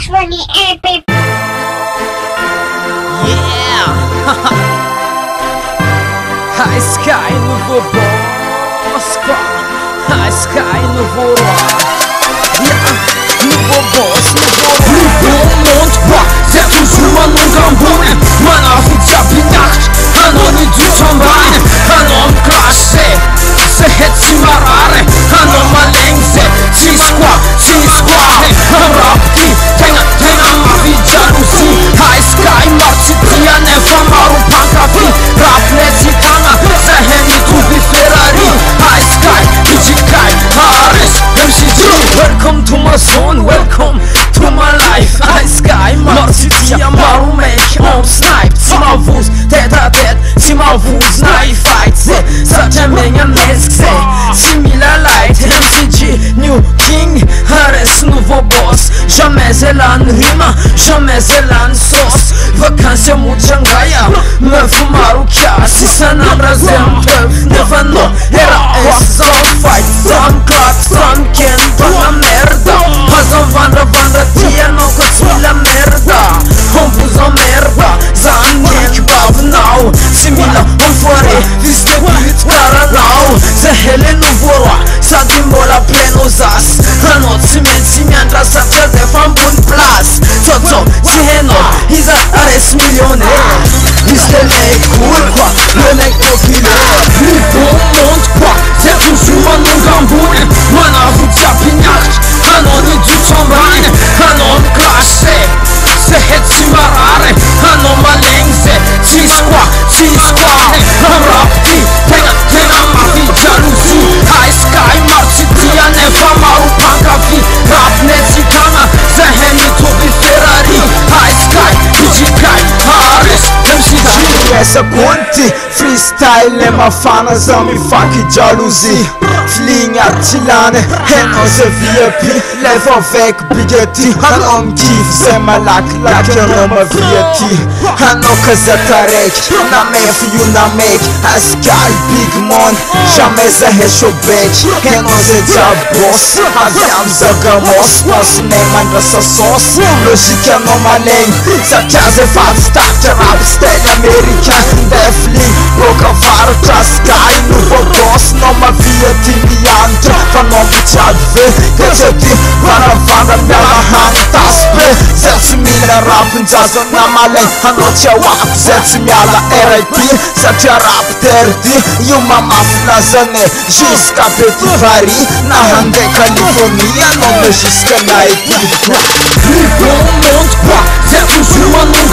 Casually epic. Yeah. Y-SKAI nouveau boss quoi. Y-SKAI nouveau roi. Yeah. Nouveau boss, nouveau roi. Nouveau monde quoi. C'est toujours un nom gambourne. Manafik zapinacht. Anoni du chambane. Anom classé. C'est het simarare. Anom malengse. Y-SKAI Rapti. Tenga mavi jalousie. Y-SKAI marchi tia nefa maru pankafi. Rap nesi tanga. Zahemi tubi Ferrari. Y-SKAI Ijikai Haris MCG. Welcome to my zone, welcome to my life. Y-SKAI marchi tia maru make on snipe. Si ma voz tête à tête, si ma voz knife fight. Ça t'aimait un mesque. Similar light, MCG, new king, Haris nouveau boss. Jamais elle a une rime, jamais elle a une sauce. Vacances muchangaya, me fumaru kia. Si ça n'abrazem peuvent, never know. Era es all fight, from clock, from ken, la merda. Hazan vandra tia no kots la merda. On vous emmerda, zan kebab now. Simila, enfoiré, fils de pute, caranau. Zahele nouveau roi, ça dimbola plein aux as. Un autre semaine, si miandra sa tête de femme bonne place. Toto, si heno, ils arrêtent millionnaire. Ils se mec cool quoi, le mec populaire. Nouveau monde quoi. C'est toujours un nom gambourne. Manafik zapinacht. Anoni du chambane. Anom classé. C'est het simarare. Anom malengse. Y-SKAI Rapti. Tenga mavi jalousie. Y-SKAI marchi tia nefa maru pankafi. Rap nesi tanga. Zahemi tubi Ferrari. Y-SKAI Ijikai Haris MCG. Essa conti, freestyle ma fana zami fuck jalousie. Fling attilane, henno se VIP. Lève avec bigeti, han om kiff. C'est ma lac, no ma vieti. Han oka zatarek, na mef you na make. Y-SKAI big mon, jamais se heshobek. Henno se job boss, aviam zagamos. Boss name and sa sauce. Logique no maleng, sa casa fat start rap style american. Defling, råkar vara Y-SKAI nouveau boss. No ma vieti liante, fan om chadve. Gazeti, varavanda miala hantaspe. Zetsi mina rapen jazz na maleng. Hanotia wap, zetsi miala RIP. Satya rap terdi, io mamma flazane. Jusqu'à Petit Paris, na hande California. Non me jusqu'à Nike. Nouveau monde quoi. C'est toujours un nom